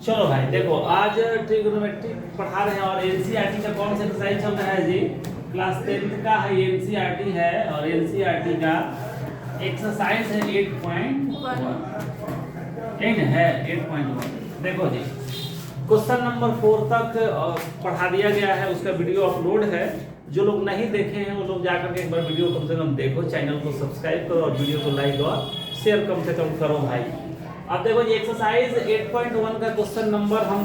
चलो भाई देखो, आज ट्रिग्नोमेट्री पढ़ा रहे हैं और एनसीईआरटी का कौन सा एक्सरसाइज चल रहा है जी? क्लास 10th का है, एनसीईआरटी है और एनसीईआरटी का एक्सरसाइज है 8.1 है 8.1। देखो जी, क्वेश्चन नंबर 4 तक पढ़ा दिया गया है, उसका वीडियो अपलोड है। जो लोग नहीं देखे हैं वो लोग जाकर के एक बार वीडियो कम से कम देखो, चैनल को सब्सक्राइब करो और वीडियो को लाइक और शेयर कम से कम करो भाई। अब देखो ये एक्सरसाइज 8.1 का क्वेश्चन नंबर हम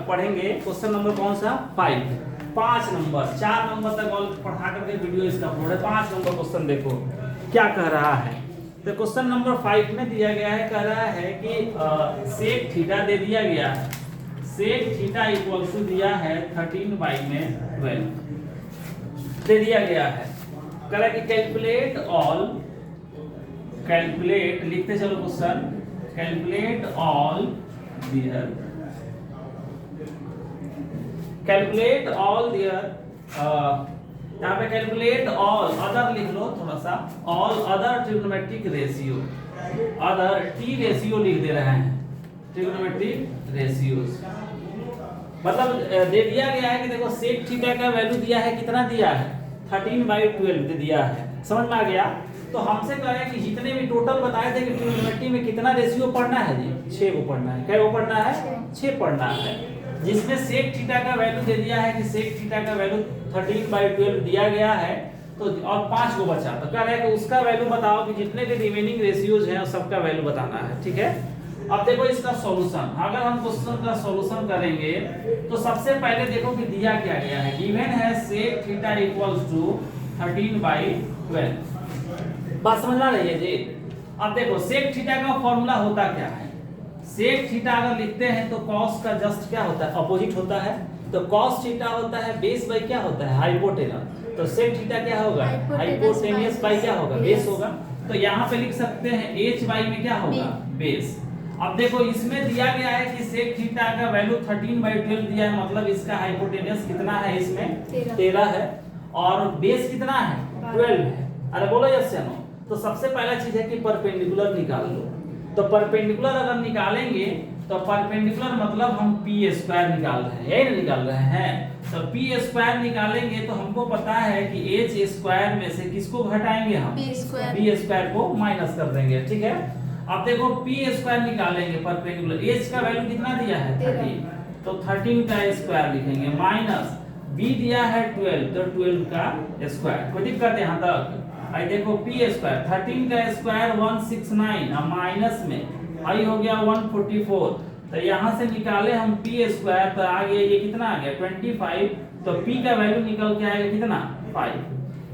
पढ़ेंगे। क्वेश्चन नंबर कौन सा? 5 नंबर, 4 नंबर तक और पढ़ा करके वीडियो इसका अपलोड है। 5 नंबर क्वेश्चन देखो क्या कह रहा है। तो क्वेश्चन नंबर 5 में दिया गया है, कह रहा है कि सेक थीटा दे दिया गया है। सेक थीटा इक्वल टू दिया है 13/12 दे दिया गया है। कह रहा है कि कैलकुलेट लिखते चलो क्वेश्चन, कैलकुलेट ऑल दियर यहाँ पे कैलकुलेट ऑल अदर लिख लो थोड़ा सा, all other trigonometric ratio, other T ratio लिख दे रहे हैं, ट्रिग्नोमेट्रिक रेशियोज। मतलब दे दिया गया है कि देखो सेक थीटा का वैल्यू दिया है, कितना दिया है? 13/12 दे दिया है। समझ में आ गया? तो हमसे कह रहे हैं कि जितने भी टोटल बताए थे कि ट्रिग्नोमेट्री में कितना रेशियो पढ़ना है जी? 6 को पढ़ना है। क्या वो पढ़ना है? 6 पढ़ना है। जिसमें सेक थीटा का वैल्यू दे दिया है कि सेक थीटा का वैल्यू 13/12 दिया गया है, तो और 5 को बचा, तो कह रहे हैं कि उसका वैल्यू बताओ कि जितने भी रिमेनिंग रेशियोज हैं सबका वैल्यू बताना है। ठीक है, अब देखो इसका सॉल्यूशन। अगर हम क्वेश्चन का सॉल्यूशन करेंगे तो सबसे पहले देखो कि दिया क्या गया है। गिवन है सेक थीटा इक्वल्स टू 13/12। बात समझ आ रही है जी? अब देखो सेक थीटा का फॉर्मूला होता क्या है? सेक थीटा अगर लिखते हैं तो कॉस का जस्ट क्या होता है? अपोजिट होता है। तो कॉस थीटा होता है बेस बाई क्या होता है? हाइपोटेनस। तो सेक थीटा क्या होगा? हाइपोटेनस बाई क्या होगा? बेस होगा। तो यहाँ पे लिख सकते हैं h बाई में क्या होगा? बेस। अब देखो इसमें दिया गया है कि सेक थीटा का वैल्यू 13/12 दिया है, मतलब इसका हाइपोटेनस कितना है? इसमें 13 है और बेस कितना है? 12 है। अरे बोलो यस या नो? तो सबसे पहला चीज है कि परपेंडिकुलर निकाल लो। तो परपेंडिकुलर अगर निकालेंगे तो परपेंडिकुलर मतलब हम p² निकाल रहे हैं, यही ना निकाल रहे हैं। तो p² निकालेंगे तो हमको पता है कि h² में से किसको घटाएंगे? हम b² को माइनस कर देंगे। ठीक है, अब देखो p² निकालेंगे परपेंडिकुलर, h का वैल्यू कितना दिया है? 13, तो 13 का स्क्वायर लिखेंगे, माइनस b दिया है 12, तो 12 का स्क्वायर। कोई दिक्कत है यहाँ तक? आई देखो p² 13 का स्क्वायर 169 और माइनस में आई हो गया 144। तो यहाँ से निकाले हम p² तो आ गया ये कितना आ गया? 25। तो p का वैल्यू निकल के आएगा कितना? 5।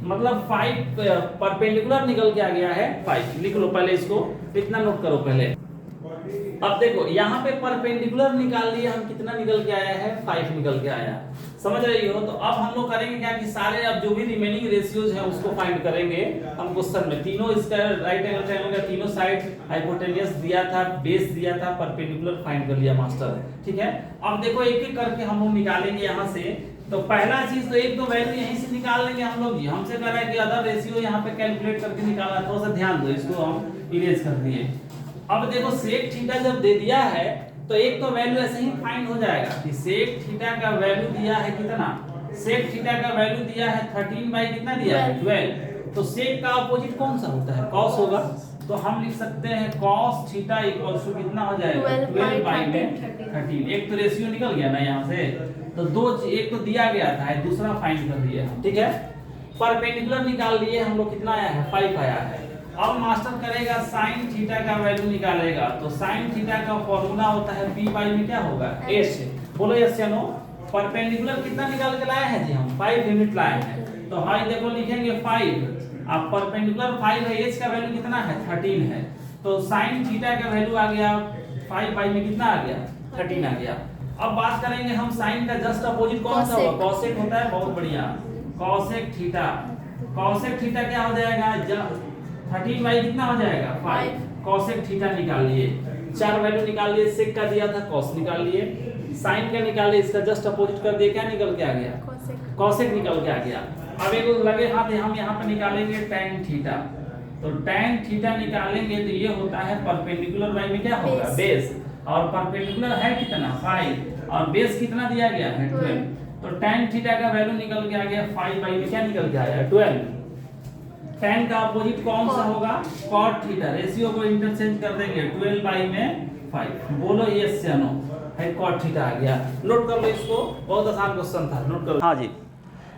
मतलब 5 परपेंडिकुलर निकल के आ गया है 5। लिख लो पहले इसको, इतना नोट करो पहले। अब देखो यहाँ पे परपेंडिकुलर निकाल लिए हम, कितना निकल के आया है? 5 निकल के आया। समझ रही हो? तो अब हम लोग करेंगे क्या कि सारे अब जो भी रिमेनिंग रेशियोज हैं उसको फाइंड करेंगे हम क्वेश्चन में। तीनों इसका राइट एंगल ट्रायंगल का तीनों साइड हाइपोटेनस दिया था, बेस दिया था, परपेंडिकुलर फाइंड कर लिया मास्टर। ठीक है, अब देखो एक एक करके हम लोग निकालेंगे यहाँ से। तो पहला चीज तो एक दो वैल्यू यहीं से निकाल लेंगे हम लोग जी। हमसे कह रहा है कि अदर रेशियो यहाँ पे कैलकुलेट करके निकालना है, थोड़ा सा ध्यान दो, इसको हम इरेज कर दिए। अब देखो सेक थीटा जब दे दिया है तो एक तो वैल्यू ऐसे ही फाइंड हो जाएगा कि सेक थीटा का वैल्यू दिया है कितना? सेक थीटा का वैल्यू दिया है 13 बाई कितना दिया है? 12। तो सेक का अपोजिट कौन सा होता है? कॉस होगा। तो हम लिख सकते हैं कॉस थीटा इक्वल टू कितना हो जाएगा? 12/13। एक तो रेशियो निकल गया ना यहाँ से, तो दो एक तो दिया गया था, दूसरा फाइंड कर दिए हम। ठीक है, परपेंडिकुलर निकाल लिए हम लोग, कितना आया है? 5 आया है। अब मास्टर करेगा साइन थीटा का वैल्यू निकालेगा। तो साइन थीटा का फॉर्मूला होता है p बाई में क्या होगा? h। बोलो यस या नो? परपेंडिकुलर कितना निकाल के लाए हैं जी? हम 5 यूनिट लाए हैं। तो हाई देखो लिखेंगे 5, अब परपेंडिकुलर 5 है, h का वैल्यू कितना है? 13 है। तो साइन थीटा का वैल्यू आ गया 5 बाई में कितना आ गया? 13 आ गया। अब बात करेंगे हम साइन का जस्ट अपोजिट कौन सा होगा? कॉसेक होता है। बहुत बढ़िया, कॉसेक थीटा। कॉसेक थीटा क्या हो जाएगा? 13 बाई कितना हो जाएगा? 5। कॉसेक थीटा निकाल लिए, 4 वैल्यू निकाल लिए। सेक का दिया था, कॉस निकाल लिए। साइन का निकाल लिए, इसका जस्ट अपोजिट कर दिए, क्या निकल के आ गया? कॉसेक निकल के आ गया। अब एक लगे हाथ हम यहाँ पे निकालेंगे tan थीटा। तो tan थीटा निकालेंगे तो ये होता है परपेंडिकुलर बाई में क्या होगा? बेस। और परपेंडिकुलर है कितना 5 और बेस कितना दिया गया है 12। तो tan थीटा का वैल्यू निकल के आ गया 5 बाई में क्या निकल के आया 12। tan का अपोजिट कौन सा होगा cot थीटा। रेशियो को इंटरचेंज कर देंगे 12 बाई में 5। बोलो यस या नो है cot थीटा आ गया। नोट कर लो इसको, बहुत आसान क्वेश्चन था, नोट कर लो। हाँ जी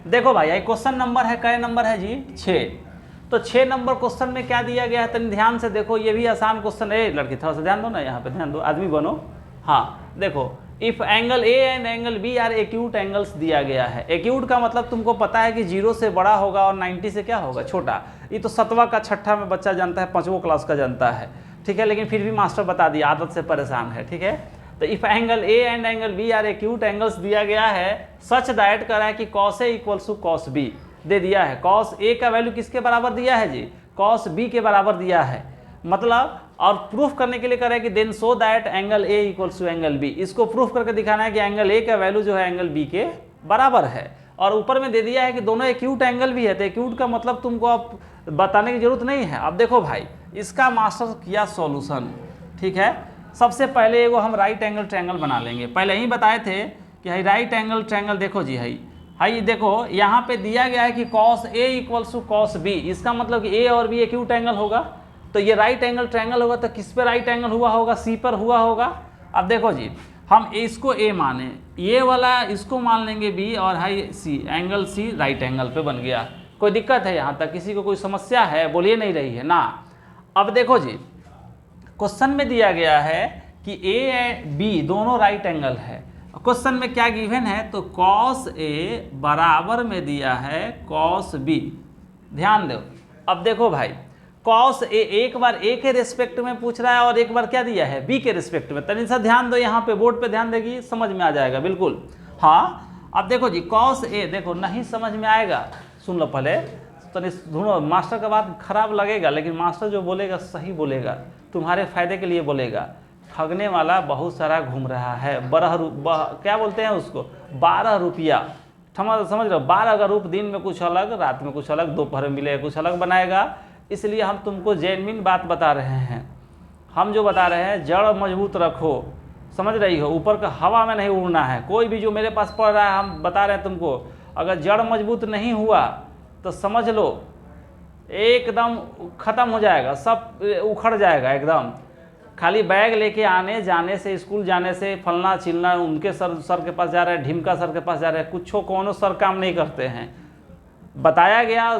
देखो भाई ये क्वेश्चन नंबर है, कै नंबर है जी 6। तो 6 नंबर क्वेश्चन में क्या दिया गया है तनी ध्यान से देखो, ये भी आसान क्वेश्चन है। लड़की थोड़ा सा ध्यान दो ना, यहाँ पे ध्यान दो, आदमी बनो। हाँ देखो, if angle A and angle B are acute angles दिया गया है। एक्यूट का मतलब तुमको पता है कि 0 से बड़ा होगा और 90 से क्या होगा छोटा। ये तो 7वां का 6ठा में बच्चा जानता है, 5वीं क्लास का जानता है, ठीक है, लेकिन फिर भी मास्टर बता दिया, आदत से परेशान है, ठीक है। तो if angle A and angle B are acute angles दिया गया है सच दैट करा है कि cos A equals to cos B दे दिया है। cos A का वैल्यू किसके बराबर दिया है जी cos B के बराबर दिया है, मतलब और प्रूफ करने के लिए कह रहा है कि then so that angle A equals to angle B। इसको प्रूफ करके दिखाना है कि एंगल A का वैल्यू जो है एंगल B के बराबर है। और ऊपर में दे दिया है कि दोनों एक्यूट एंगल भी है। तो एक्यूट का मतलब तुमको अब बताने की जरूरत नहीं है। अब देखो भाई इसका मास्टर किया सॉल्यूशन, ठीक है। सबसे पहले एगो हम राइट एंगल ट्रायंगल बना लेंगे। पहले ही बताए थे कि हाई राइट एंगल ट्रायंगल देखो जी, हाई देखो यहाँ पे दिया गया है कि cos A equals to cos B। इसका मतलब कि A और B एक्यूट एंगल होगा, तो ये राइट एंगल ट्रायंगल होगा। तो किस पे राइट एंगल हुआ होगा C पर हुआ होगा। अब देखो जी हम इसको A माने, ये वाला इसको मान लेंगे B और high C, angle C right angle पे बन गया। कोई दिक्कत है यहाँ तक, किसी को कोई समस्या है बोलिए, नहीं रही है ना। अब देखो जी क्वेश्चन में दिया गया है कि A एंड B दोनों राइट एंगल है। क्वेश्चन में क्या गिवन है तो cos A बराबर में दिया है cos B। ध्यान दो, अब देखो भाई cos A एक बार A के रिस्पेक्ट में पूछ रहा है और एक बार क्या दिया है B के रिस्पेक्ट में। तनी सा ध्यान दो, यहाँ पे बोर्ड पे ध्यान देगी, समझ में आ जाएगा बिल्कुल। हाँ अब देखो जी cos A, देखो नहीं समझ में आएगा सुन लो पहले, तनी सुनो, मास्टर का बात खराब लगेगा लेकिन मास्टर जो बोलेगा सही बोलेगा, तुम्हारे फायदे के लिए बोलेगा। ठगने वाला बहुत सारा घूम रहा है, क्या बोलते हैं उसको 12 रुपया, समझ रहे हो। 12 का रूप, दिन में कुछ अलग, रात में कुछ अलग, दोपहर में मिलेगा कुछ अलग बनाएगा। इसलिए हम तुमको जेन्युइन बात बता रहे हैं। हम जो बता रहे हैं जड़ मजबूत रखो, समझ रही हो, ऊपर का हवा में नहीं उड़ना है। कोई भी जो मेरे पास पढ़ रहा है हम बता रहे हैं तुमको, अगर जड़ मजबूत नहीं हुआ तो समझ लो एकदम ख़त्म हो जाएगा, सब उखड़ जाएगा एकदम। खाली बैग लेके आने जाने से, स्कूल जाने से, फलना चिलना, उनके सर के पास जा रहा है, ढिमका सर के पास जा रहा है, कुछ कौनो सर काम नहीं करते हैं। बताया गया,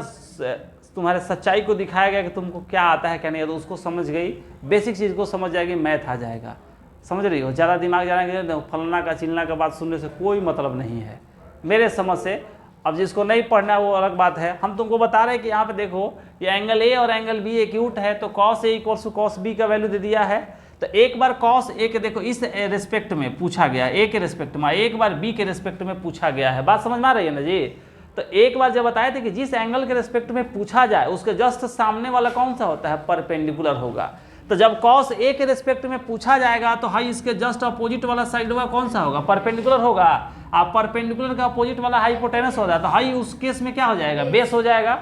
तुम्हारे सच्चाई को दिखाया गया कि तुमको क्या आता है क्या नहीं, तो उसको समझ गई, बेसिक चीज़ को समझ जाएगी, मैथ आ जाएगा। समझ रही हो, ज़्यादा दिमाग जाना फलना का चिलना का बात सुनने से कोई मतलब नहीं है मेरे समझ से। अब जिसको नहीं पढ़ना वो अलग बात है। हम तुमको बता रहे हैं कि यहाँ पे देखो ये एंगल A और एंगल B एक्यूट है, तो cos A equals to cos B का वैल्यू दे दिया है। तो एक बार cos A के देखो इस रिस्पेक्ट में पूछा गया, A के रिस्पेक्ट में, एक बार B के रिस्पेक्ट में पूछा गया है। बात समझ में आ रही है ना जी। तो एक बार जब बताए थे कि जिस एंगल के रिस्पेक्ट में पूछा जाए उसके जस्ट सामने वाला कौन सा होता है, परपेंडिकुलर होगा। तो जब cos A के रिस्पेक्ट में पूछा जाएगा तो हाई इसके जस्ट अपोजिट वाला साइड होगा कौन सा होगा, परपेंडिकुलर होगा। आप परपेंडिकुलर का अपोजिट वाला हाइपोटेनस हो जाता है, तो हाई उस केस में क्या हो जाएगा, बेस हो जाएगा।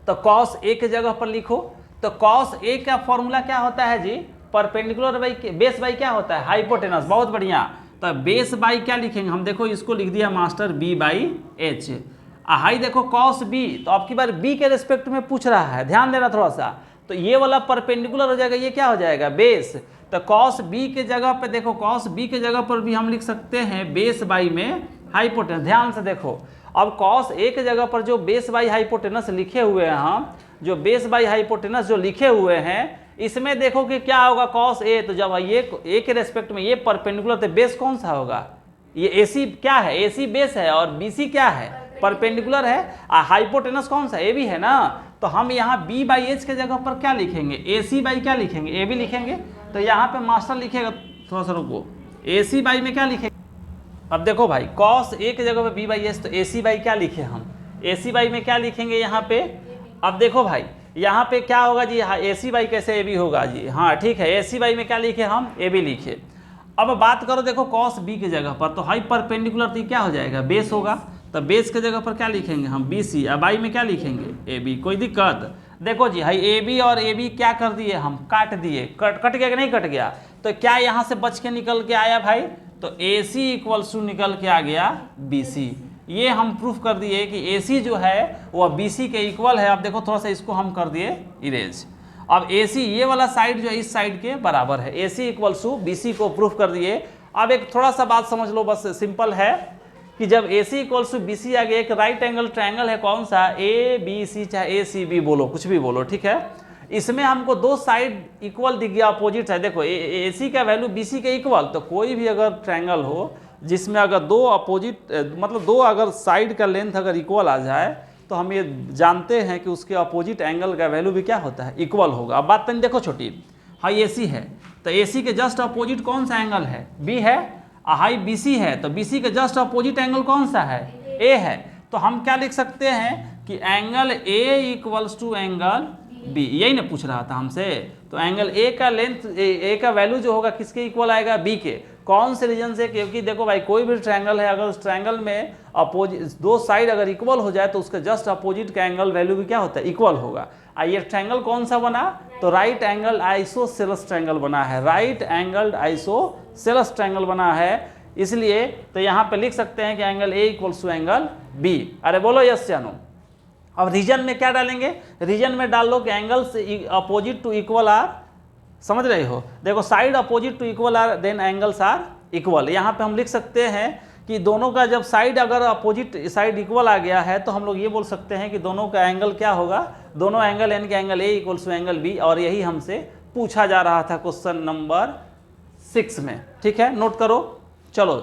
तो cos A के जगह पर लिखो, तो cos A का फॉर्मूला क्या होता है जी, परपेंडिकुलर बाई बेस बाई क्या होता है, हाइपोटेनस। बहुत बढ़िया। तो बेस बाई क्या लिखेंगे हम, देखो इसको लिख दिया master B by H। High देखो cos B, तो आपकी बार B के रिस्पेक्ट में पूछ रहा है, ध्यान देना थोड़ा सा। तो ये वाला परपेंडिकुलर हो जाएगा, ये क्या हो जाएगा, बेस। तो cos B के जगह पे देखो, cos B के जगह पर भी हम लिख सकते हैं बेस बाई में हाइपोटेनस। ध्यान से देखो, अब cos A के जगह पर जो बेस बाई हाइपोटेनस लिखे हुए हैं हम, जो बेस बाई हाइपोटेनस जो लिखे हुए हैं, इसमें देखो कि क्या होगा cos A। तो जब ये A के रेस्पेक्ट में ये परपेंडिकुलर, तो बेस कौन सा होगा, ये AC क्या है, AC बेस है और BC क्या है, परपेंडिकुलर है। हाइपोटेनस कौन सा, AB है ना। तो हम यहाँ B बाई H के जगह पर क्या लिखेंगे, AC बाई क्या लिखेंगे, AB लिखेंगे। तो यहाँ पे मास्टर लिखेगा, थोड़ा सा रुको, AC बाई में क्या लिखेंगे। अब देखो भाई cos A के जगह पे B बाई H, तो AC बाई क्या लिखे हम, AC बाई में क्या लिखेंगे यहाँ पे। अब देखो भाई यहाँ पे क्या होगा जी, हाँ AC बाई कैसे AB होगा जी, हाँ ठीक है, AC बाई में क्या लिखे हम, AB लिखे। अब बात करो देखो cos B के जगह पर, तो हाई परपेंडिकुलर तो क्या हो जाएगा, बेस होगा। तो बेस के जगह पर क्या लिखेंगे हम, BC। अब बाई में क्या लिखेंगे, AB। कोई दिक्कत, देखो जी भाई ए बी और ए बी क्या कर दिए, हम काट दिए, कट गया कि नहीं कट गया, तो क्या यहाँ से बच के निकल के आया भाई, तो ए सी इक्वल्स टू निकल के आ गया बी सी। ये हम प्रूफ कर दिए कि ए सी जो है वह बी सी के इक्वल है। अब देखो थोड़ा सा इसको हम कर दिए इरेज। अब ए सी ये वाला साइड जो है इस साइड के बराबर है, ए सी इक्वल्स टू बी सी को प्रूफ कर दिए। अब एक थोड़ा सा बात समझ लो, बस सिंपल है कि जब ए सी इक्वल्स टू बी सी आ गया, एक राइट एंगल ट्रायंगल है कौन सा, ए बी सी, चाहे ए सी बी बोलो, कुछ भी बोलो, ठीक है। इसमें हमको दो साइड इक्वल दिख गया, अपोजिट है। देखो ए सी का वैल्यू बी सी के इक्वल, तो कोई भी अगर ट्रायंगल हो जिसमें अगर दो अपोजिट मतलब दो अगर साइड का लेंथ अगर इक्वल आ जाए तो हम ये जानते हैं कि उसके अपोजिट एंगल का वैल्यू भी क्या होता है, इक्वल होगा। अब बात तनी देखो छोटी, हाई ए सी है तो ए सी के जस्ट अपोजिट कौन सा एंगल है, बी है। हाई बी सी है तो बी सी के जस्ट अपोजिट एंगल कौन सा है, ए है। तो हम क्या लिख सकते हैं कि angle A equals to angle B, यही ना पूछ रहा था हमसे। तो एंगल ए का लेंथ, ए का वैल्यू जो होगा किसके इक्वल आएगा, बी के। कौन से रीजन से, क्योंकि देखो भाई कोई भी ट्रायंगल है, अगर उस ट्रायंगल में अपोजिट दो साइड अगर इक्वल हो जाए तो उसके जस्ट अपोजिट का एंगल वैल्यू भी क्या होता है, इक्वल होगा। ये ट्रायंगल कौन सा बना, तो राइट एंगल आइसोसेलेस ट्रायंगल बना है, राइट एंगल्ड आइसोसेलेस ट्रायंगल बना है। इसलिए तो यहाँ पे लिख सकते हैं कि angle A equals to angle B. अरे बोलो यस या नो। अब रीजन में क्या डालेंगे, रीजन में डाल लो कि angles opposite to equal are, समझ रहे हो। देखो side opposite to equal are then angles are equal. यहाँ पे हम लिख सकते हैं कि दोनों का जब साइड अगर अपोजिट साइड इक्वल आ गया है तो हम लोग ये बोल सकते हैं कि दोनों का एंगल क्या होगा, दोनों एंगल यानी कि angle A equals to angle B. और यही हमसे पूछा जा रहा था क्वेश्चन नंबर 6 में, ठीक है, नोट करो। चलो